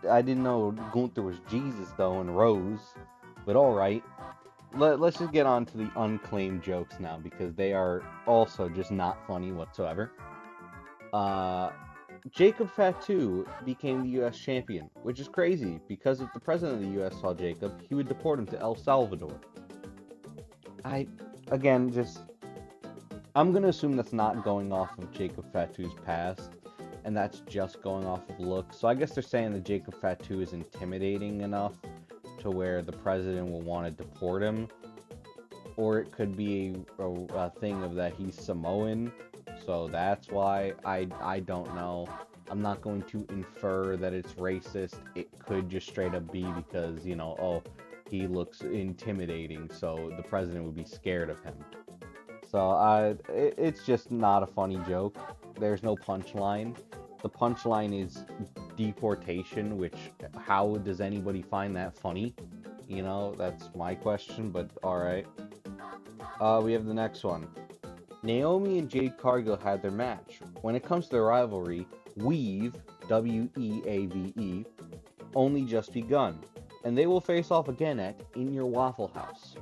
I didn't know Gunther was Jesus, though, and rose. But alright. Let's just get on to the unclaimed jokes now, because they are also just not funny whatsoever. Jacob Fatu became the U.S. champion, which is crazy, because if the president of the U.S. saw Jacob, he would deport him to El Salvador. I'm gonna assume that's not going off of Jacob Fatu's past, and that's just going off of looks. So I guess they're saying that Jacob Fatu is intimidating enough to where the president will want to deport him. Or it could be a thing of that he's Samoan, so that's why. I don't know. I'm not going to infer that it's racist. It could just straight up be because, he looks intimidating, so the president would be scared of him. So it's just not a funny joke. There's no punchline. The punchline is deportation, which, how does anybody find that funny? That's my question, but alright. We have the next one. Naomi and Jade Cargill had their match. When it comes to the rivalry, we've, W-E-A-V-E, only just begun, and they will face off again at In Your Waffle House.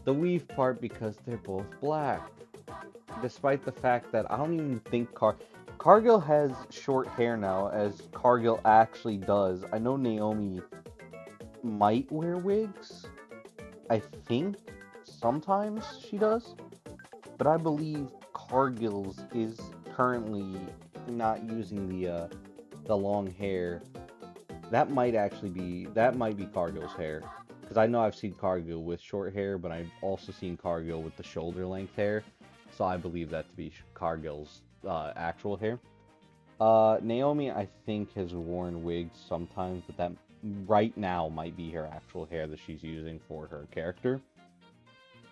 The weave part because they're both black. Despite the fact that I don't even think Cargill has short hair now, as Cargill actually does. I know Naomi might wear wigs. I think sometimes she does. But I believe Cargill's is currently not using the long hair. That might be Cargill's hair. Because I know I've seen Cargill with short hair, but I've also seen Cargill with the shoulder length hair. So I believe that to be Cargill's actual hair. Naomi, I think, has worn wigs sometimes, but that right now might be her actual hair that she's using for her character.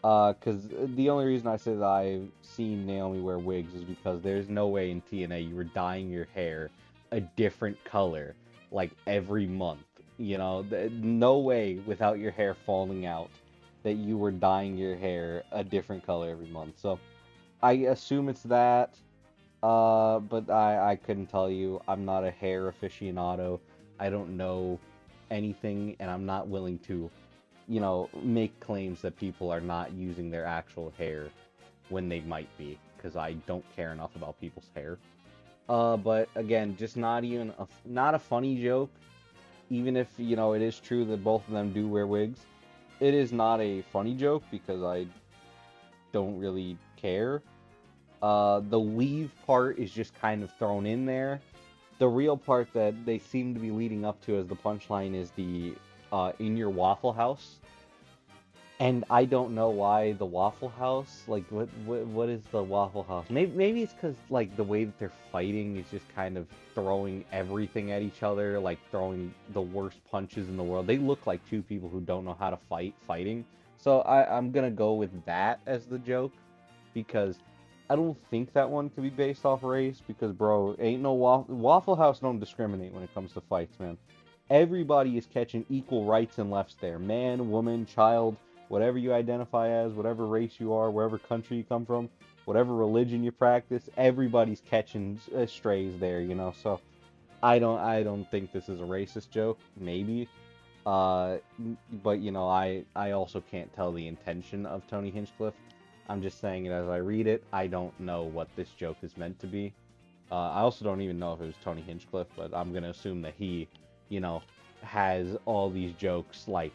Because the only reason I say that I've seen Naomi wear wigs is because there's no way in TNA you were dyeing your hair a different color, like, every month. No way without your hair falling out that you were dyeing your hair a different color every month. So I assume it's that. But I couldn't tell you. I'm not a hair aficionado. I don't know anything, and I'm not willing to, make claims that people are not using their actual hair when they might be, because I don't care enough about people's hair. But again, just not a funny joke. Even if, it is true that both of them do wear wigs, it is not a funny joke because I don't really care. The leave part is just kind of thrown in there. The real part that they seem to be leading up to as the punchline is the in your Waffle House. And I don't know why the Waffle House. Like, what is the Waffle House? Maybe it's because like the way that they're fighting is just kind of throwing everything at each other, like throwing the worst punches in the world. They look like two people who don't know how to fighting. So I'm gonna go with that as the joke because I don't think that one could be based off race because bro, ain't no Waffle House don't discriminate when it comes to fights, man. Everybody is catching equal rights and lefts there. Man, woman, child, whatever you identify as, whatever race you are, wherever country you come from, whatever religion you practice, everybody's catching strays there, So I don't think this is a racist joke. Maybe, uh, but I also can't tell the intention of Tony Hinchcliffe. I'm just saying it as I read it. I don't know what this joke is meant to be. I also don't even know if it was Tony Hinchcliffe, but I'm gonna assume that he, you know, has all these jokes. Like,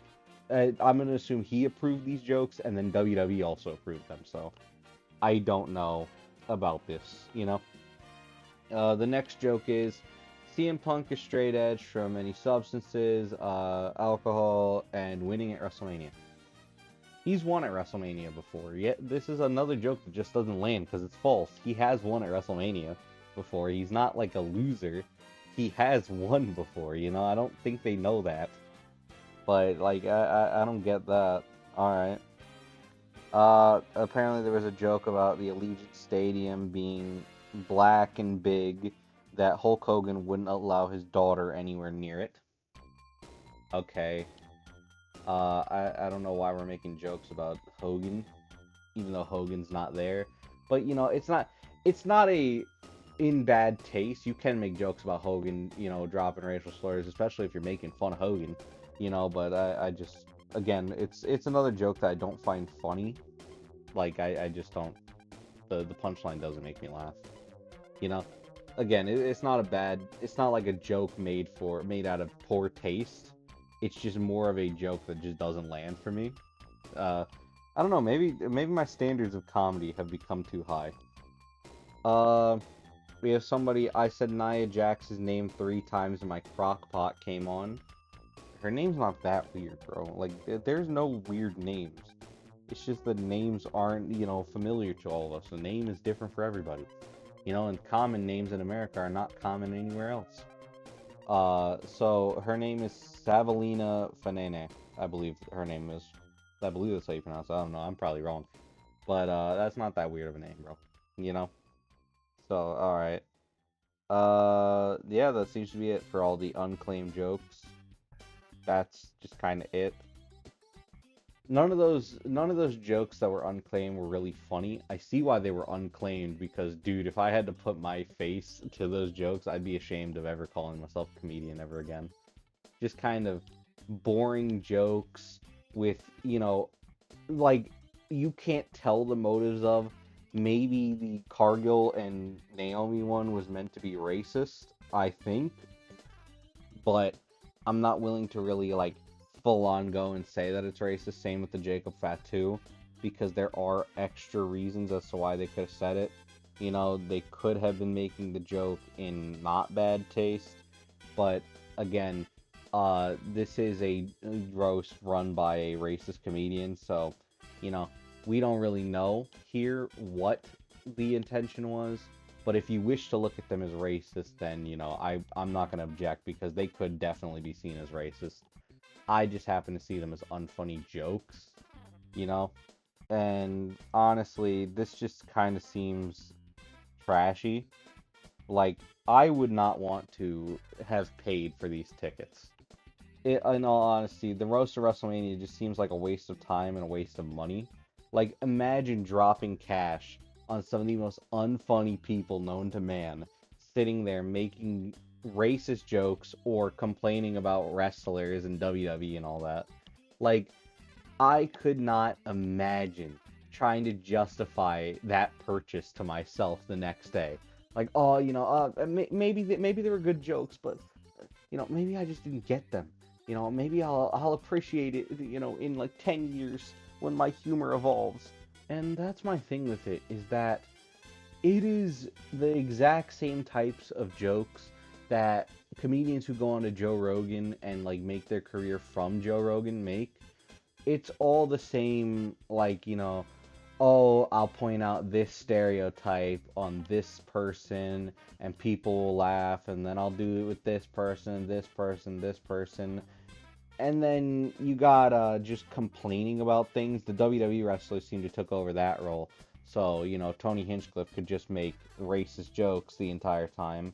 I'm gonna assume he approved these jokes, and then WWE also approved them. So I don't know about this. The next joke is CM Punk is straight edge from any substances, alcohol, and winning at WrestleMania. He's won at WrestleMania before. Yet this is another joke that just doesn't land because it's false. He has won at WrestleMania before. He's not like a loser. He has won before. I don't think they know that. But like, I don't get that. All right. Apparently there was a joke about the Allegiant Stadium being black and big that Hulk Hogan wouldn't allow his daughter anywhere near it. Okay. I don't know why we're making jokes about Hogan, even though Hogan's not there. But it's not a in bad taste. You can make jokes about Hogan, dropping racial slurs, especially if you're making fun of Hogan, but I just again, it's another joke that I don't find funny. Like I just don't the punchline doesn't make me laugh. You know? Again, it's not like a joke made out of poor taste. It's just more of a joke that just doesn't land for me. I don't know, maybe my standards of comedy have become too high. Uh, we have somebody, I said Nia Jax's name 3 times and my crock pot came on. Her name's not that weird, bro. Like, there's no weird names. It's just the names aren't, familiar to all of us. The name is different for everybody. And common names in America are not common anywhere else. So her name is Savalina Fanene, I believe her name is. I believe that's how you pronounce it. I don't know, I'm probably wrong. But, that's not that weird of a name, bro. So, alright. Yeah, that seems to be it for all the unclaimed jokes. That's just kind of it. None of those jokes that were unclaimed were really funny. I see why they were unclaimed because, dude, if I had to put my face to those jokes, I'd be ashamed of ever calling myself a comedian ever again. Just kind of boring jokes with, like, you can't tell the motives of. Maybe the Cargill and Naomi one was meant to be racist, I think. But I'm not willing to really, like, full on go and say that it's racist. Same with the Jacob Fatu, because there are extra reasons as to why they could have said it. They could have been making the joke in not bad taste, but again, this is a roast run by a racist comedian, so, we don't really know here what the intention was. But if you wish to look at them as racist, then, I'm not going to object because they could definitely be seen as racist. I just happen to see them as unfunny jokes, And honestly, this just kind of seems trashy. Like, I would not want to have paid for these tickets. In all honesty, the Roast of WrestleMania just seems like a waste of time and a waste of money. Like, imagine dropping cash on some of the most unfunny people known to man, sitting there making racist jokes or complaining about wrestlers and WWE and all that. Like, I could not imagine trying to justify that purchase to myself the next day. Like, oh, maybe they were good jokes, but maybe I just didn't get them. Maybe I'll appreciate it, in like 10 years when my humor evolves. And that's my thing with it, is that it is the exact same types of jokes that comedians who go on to Joe Rogan and like make their career from Joe Rogan make. It's all the same, like, oh, I'll point out this stereotype on this person and people will laugh, and then I'll do it with this person, this person, this person. And then you got just complaining about things. The WWE wrestlers seem to took over that role. So, Tony Hinchcliffe could just make racist jokes the entire time.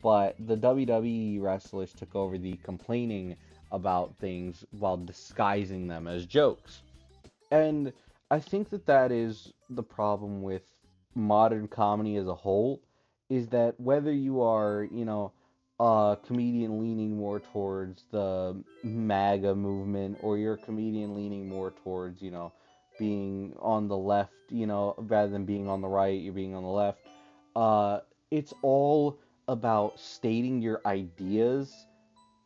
But the WWE wrestlers took over the complaining about things while disguising them as jokes. And I think that that is the problem with modern comedy as a whole, is that whether you are, a comedian leaning more towards the MAGA movement, or you're a comedian leaning more towards, being on the left, rather than being on the right, you're being on the left. Uh, it's all about stating your ideas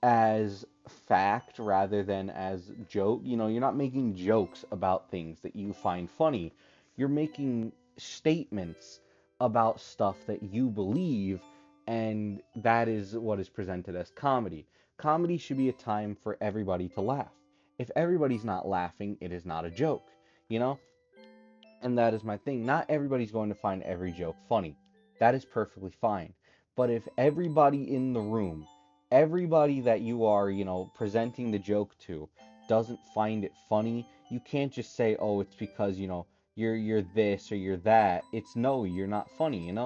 as fact rather than as joke. You're not making jokes about things that you find funny. You're making statements about stuff that you believe, and that is what is presented as comedy. Comedy should be a time for everybody to laugh. If everybody's not laughing, it is not a joke, you know? And that is my thing. Not everybody's going to find every joke funny. That is perfectly fine. But if everybody in the room, everybody that you are, presenting the joke to, doesn't find it funny, you can't just say, "Oh, it's because, you're this or you're that." It's no, you're not funny.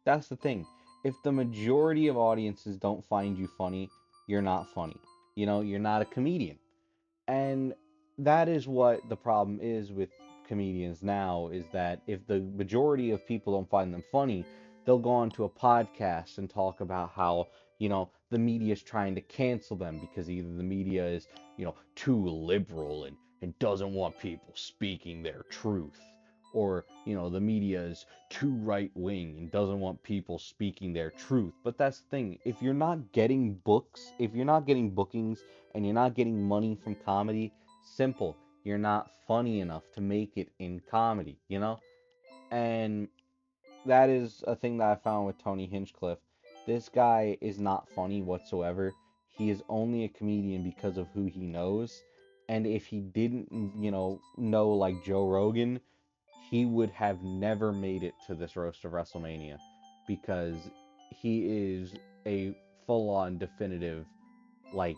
That's the thing. If the majority of audiences don't find you funny, you're not funny. You're not a comedian. And that is what the problem is with comedians now, is that if the majority of people don't find them funny, they'll go on to a podcast and talk about how, the media is trying to cancel them because either the media is, too liberal and doesn't want people speaking their truth. Or, the media is too right wing and doesn't want people speaking their truth. But that's the thing. If you're not getting books, if you're not getting bookings, and you're not getting money from comedy, simple. You're not funny enough to make it in comedy. And that is a thing that I found with Tony Hinchcliffe. This guy is not funny whatsoever. He is only a comedian because of who he knows. And if he didn't, know like Joe Rogan, he would have never made it to this roast of WrestleMania, because he is a full on definitive, like,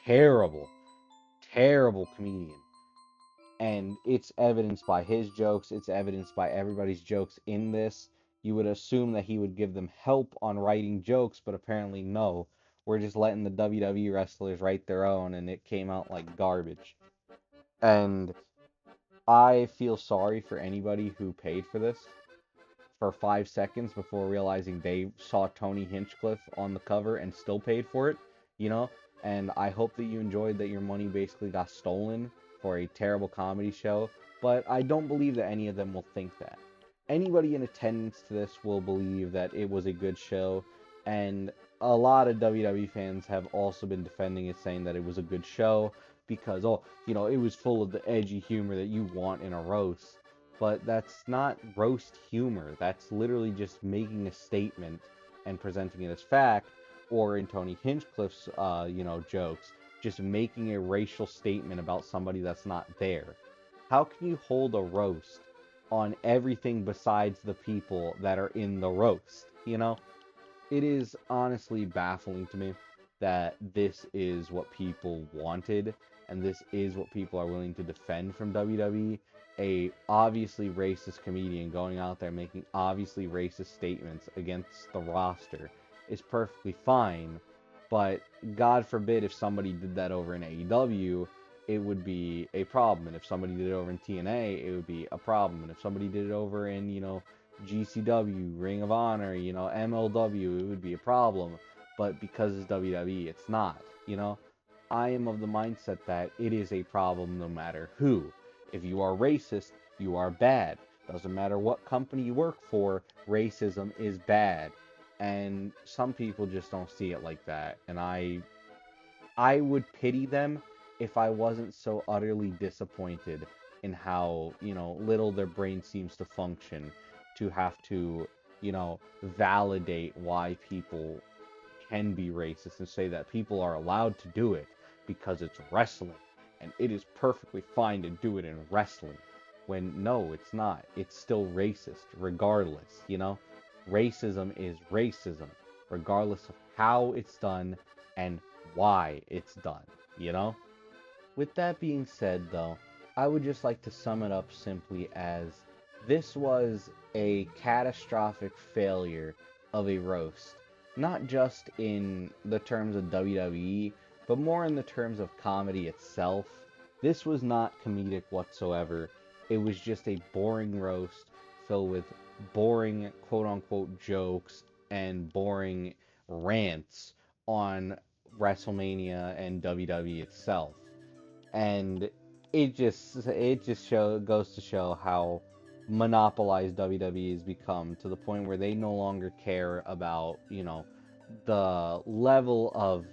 terrible, terrible comedian. And it's evidenced by his jokes, it's evidenced by everybody's jokes in this. You would assume that he would give them help on writing jokes, but apparently no. We're just letting the WWE wrestlers write their own, and it came out like garbage. And I feel sorry for anybody who paid for this for 5 seconds before realizing they saw Tony Hinchcliffe on the cover and still paid for it, you know? And I hope that you enjoyed that your money basically got stolen for a terrible comedy show, but I don't believe that any of them will think that. Anybody in attendance to this will believe that it was a good show, and a lot of WWE fans have also been defending it, saying that it was a good show because, oh, it was full of the edgy humor that you want in a roast. But that's not roast humor. That's literally just making a statement and presenting it as fact, or in Tony Hinchcliffe's, jokes, just making a racial statement about somebody that's not there. How can you hold a roast on everything besides the people that are in the roast? It is honestly baffling to me that this is what people wanted, and this is what people are willing to defend from WWE. A obviously racist comedian going out there making obviously racist statements against the roster is perfectly fine, but God forbid if somebody did that over in AEW, it would be a problem. And if somebody did it over in TNA, it would be a problem. And if somebody did it over in, GCW, Ring of Honor, MLW, it would be a problem. But because it's WWE, it's not, you know? I am of the mindset that it is a problem no matter who. If you are racist, you are bad. Doesn't matter what company you work for, racism is bad. And some people just don't see it like that. And I would pity them if I wasn't so utterly disappointed in how, little their brain seems to function to have to, validate why people can be racist and say that people are allowed to do it because it's wrestling and it is perfectly fine to do it in wrestling. When no, it's not. It's still racist regardless. Racism is racism regardless of how it's done and why it's done, you know? With that being said, though, I would just like to sum it up simply as this was a catastrophic failure of a roast, not just in the terms of WWE, but more in the terms of comedy itself. This was not comedic whatsoever. It was just a boring roast filled with boring quote unquote jokes and boring rants on WrestleMania and WWE itself. And it just goes to show how monopolized WWE has become to the point where they no longer care about, the level of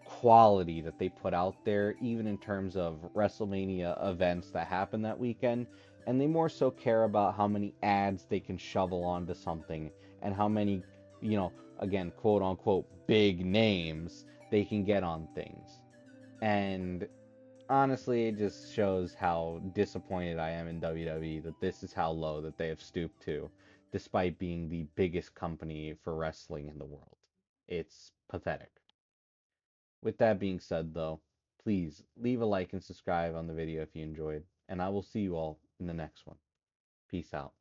quality that they put out there, even in terms of WrestleMania events that happen that weekend. And they more so care about how many ads they can shovel onto something and how many, again, quote unquote, big names they can get on things. And honestly, it just shows how disappointed I am in WWE that this is how low that they have stooped to, despite being the biggest company for wrestling in the world. It's pathetic. With that being said, though, please leave a like and subscribe on the video if you enjoyed, and I will see you all in the next one. Peace out.